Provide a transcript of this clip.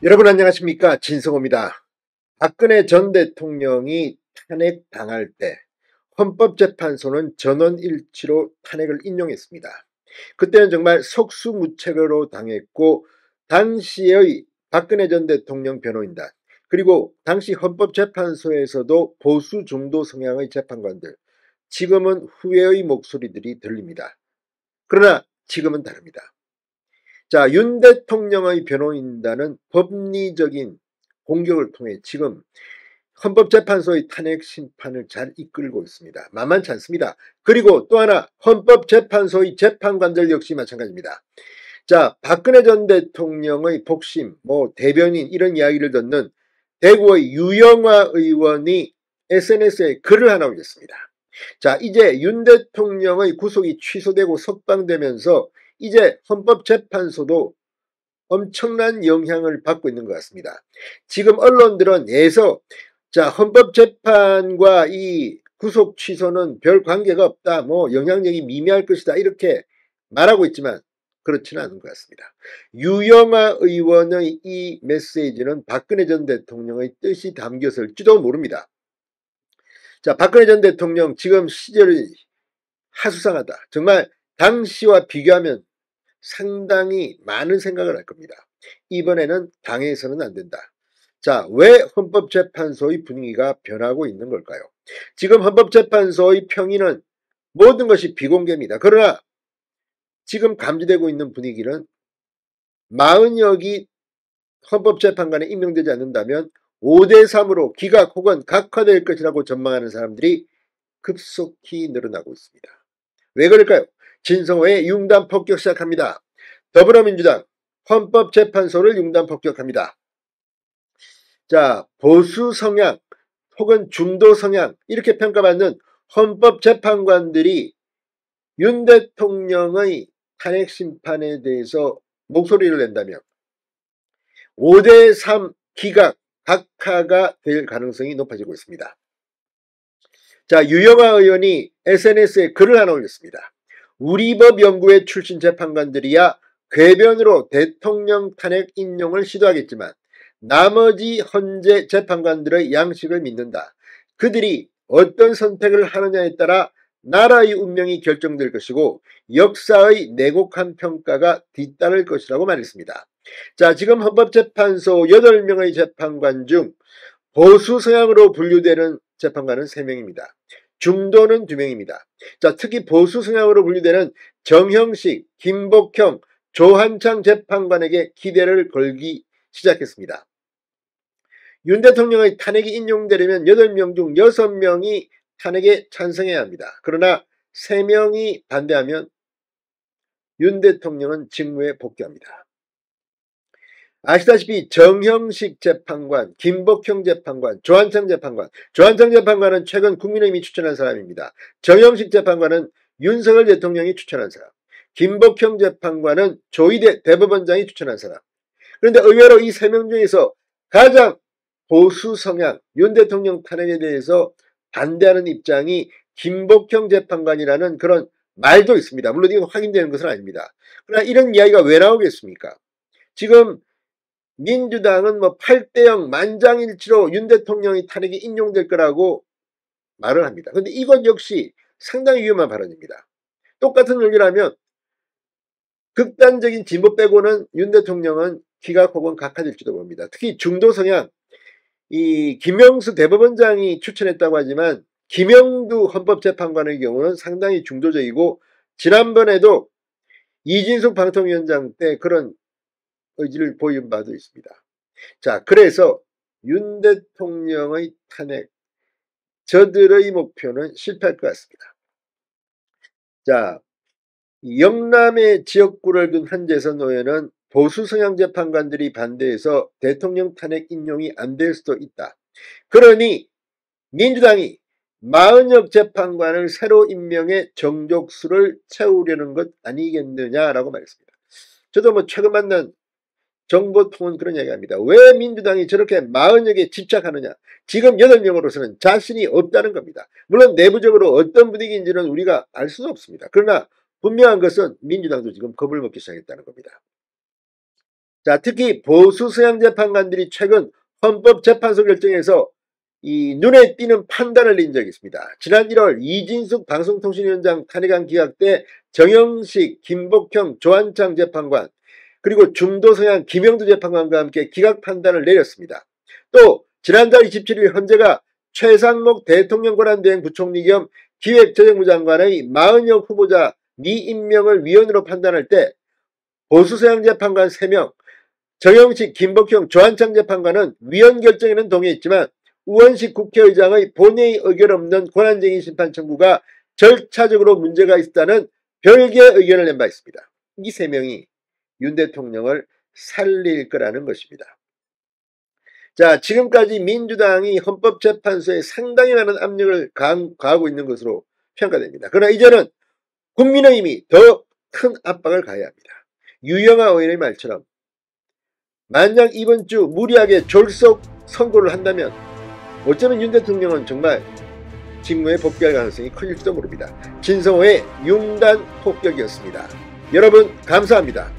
여러분 안녕하십니까? 진성호입니다. 박근혜 전 대통령이 탄핵당할 때 헌법재판소는 전원일치로 탄핵을 인용했습니다. 그때는 정말 속수무책으로 당했고 당시의 박근혜 전 대통령 변호인단 그리고 당시 헌법재판소에서도 보수 중도 성향의 재판관들, 지금은 후회의 목소리들이 들립니다. 그러나 지금은 다릅니다. 자, 윤 대통령의 변호인단은 법리적인 공격을 통해 지금 헌법재판소의 탄핵 심판을 잘 이끌고 있습니다. 만만치 않습니다. 그리고 또 하나 헌법재판소의 재판관들 역시 마찬가지입니다. 자, 박근혜 전 대통령의 복심, 대변인 이런 이야기를 듣는 대구의 유영아 의원이 SNS에 글을 하나 올렸습니다. 자, 이제 윤 대통령의 구속이 취소되고 석방되면서 이제 헌법재판소도 엄청난 영향을 받고 있는 것 같습니다. 지금 언론들은 자, 헌법재판과 이 구속 취소는 별 관계가 없다, 영향력이 미미할 것이다, 이렇게 말하고 있지만 그렇지는 않은 것 같습니다. 유영아 의원의 이 메시지는 박근혜 전 대통령의 뜻이 담겼을지도 모릅니다. 자, 박근혜 전 대통령 지금 시절이 하수상하다. 정말 당시와 비교하면 상당히 많은 생각을 할 겁니다. 이번에는 당해서는 안 된다. 자, 왜 헌법재판소의 분위기가 변하고 있는 걸까요? 지금 헌법재판소의 평의는 모든 것이 비공개입니다. 그러나 지금 감지되고 있는 분위기는 40여기 헌법재판관에 임명되지 않는다면 5대3으로 기각 혹은 각하될 것이라고 전망하는 사람들이 급속히 늘어나고 있습니다. 왜 그럴까요? 진성호의 융단 폭격 시작합니다. 더불어민주당 헌법재판소를 융단 폭격합니다. 자, 보수 성향 혹은 중도 성향 이렇게 평가받는 헌법재판관들이 윤 대통령의 탄핵 심판에 대해서 목소리를 낸다면 5대3 기각 각하가 될 가능성이 높아지고 있습니다. 자, 유영아 의원이 SNS에 글을 하나 올렸습니다. 우리법연구회 출신 재판관들이야 궤변으로 대통령 탄핵 인용을 시도하겠지만 나머지 헌재 재판관들의 양식을 믿는다. 그들이 어떤 선택을 하느냐에 따라 나라의 운명이 결정될 것이고 역사의 냉혹한 평가가 뒤따를 것이라고 말했습니다. 자, 지금 헌법재판소 8명의 재판관 중 보수 성향으로 분류되는 재판관은 3명입니다. 중도는 2명입니다. 자, 특히 보수 성향으로 분류되는 정형식, 김복형, 조한창 재판관에게 기대를 걸기 시작했습니다. 윤 대통령의 탄핵이 인용되려면 8명 중 6명이 탄핵에 찬성해야 합니다. 그러나 3명이 반대하면 윤 대통령은 직무에 복귀합니다. 아시다시피 정형식 재판관, 김복형 재판관, 조한창 재판관은 최근 국민의힘이 추천한 사람입니다. 정형식 재판관은 윤석열 대통령이 추천한 사람, 김복형 재판관은 조희대 대법원장이 추천한 사람. 그런데 의외로 이 3명 중에서 가장 보수 성향, 윤 대통령 탄핵에 대해서 반대하는 입장이 김복형 재판관이라는 그런 말도 있습니다. 물론 이건 확인되는 것은 아닙니다. 그러나 이런 이야기가 왜 나오겠습니까? 지금 민주당은 8대0 만장일치로 윤 대통령이 탄핵이 인용될 거라고 말을 합니다. 그런데 이것 역시 상당히 위험한 발언입니다. 똑같은 논리라면 극단적인 진보 빼고는 윤 대통령은 기각 혹은 각하될지도 모릅니다. 특히 중도 성향, 이 김영수 대법원장이 추천했다고 하지만 김영두 헌법재판관의 경우는 상당히 중도적이고 지난번에도 이진숙 방통위원장 때 그런 의지를 보인 바도 있습니다. 자, 그래서 윤 대통령의 탄핵, 저들의 목표는 실패할 것 같습니다. 자, 영남의 지역구를 둔 한재선 의원은 보수 성향 재판관들이 반대해서 대통령 탄핵 인용이 안 될 수도 있다. 그러니 민주당이 40여 재판관을 새로 임명해 정족수를 채우려는 것 아니겠느냐라고 말했습니다. 저도 최근 만난 정보통은 그런 이야기합니다. 왜 민주당이 저렇게 40여개에 집착하느냐. 지금 8명으로서는 자신이 없다는 겁니다. 물론 내부적으로 어떤 분위기인지는 우리가 알 수는 없습니다. 그러나 분명한 것은 민주당도 지금 겁을 먹기 시작했다는 겁니다. 자, 특히 보수 서양 재판관들이 최근 헌법재판소 결정에서 이 눈에 띄는 판단을 내린 적이 있습니다. 지난 1월 이진숙 방송통신위원장 탄핵안 기각 때 정영식, 김복형, 조한창 재판관 그리고 중도 서양 김영두 재판관과 함께 기각 판단을 내렸습니다. 또 지난달 27일 헌재가 최상목 대통령 권한대행 부총리 겸 기획재정부 장관의 40여 후보자 미임명을 위헌으로 판단할 때 보수 서양 재판관 3명, 정영식, 김복형, 조한창 재판관은 위헌 결정에는 동의했지만 우원식 국회의장의 본회의 의견 없는 권한쟁의 심판 청구가 절차적으로 문제가 있다는 별개의 의견을 낸 바 있습니다. 이 3명이 윤 대통령을 살릴 거라는 것입니다. 자, 지금까지 민주당이 헌법재판소에 상당히 많은 압력을 가하고 있는 것으로 평가됩니다. 그러나 이제는 국민의힘이 더 큰 압박을 가해야 합니다. 유영아 의원의 말처럼 만약 이번 주 무리하게 졸속 선고를 한다면 어쩌면 윤 대통령은 정말 직무에 복귀할 가능성이 클지도 모릅니다. 진성호의 융단 폭격이었습니다. 여러분 감사합니다.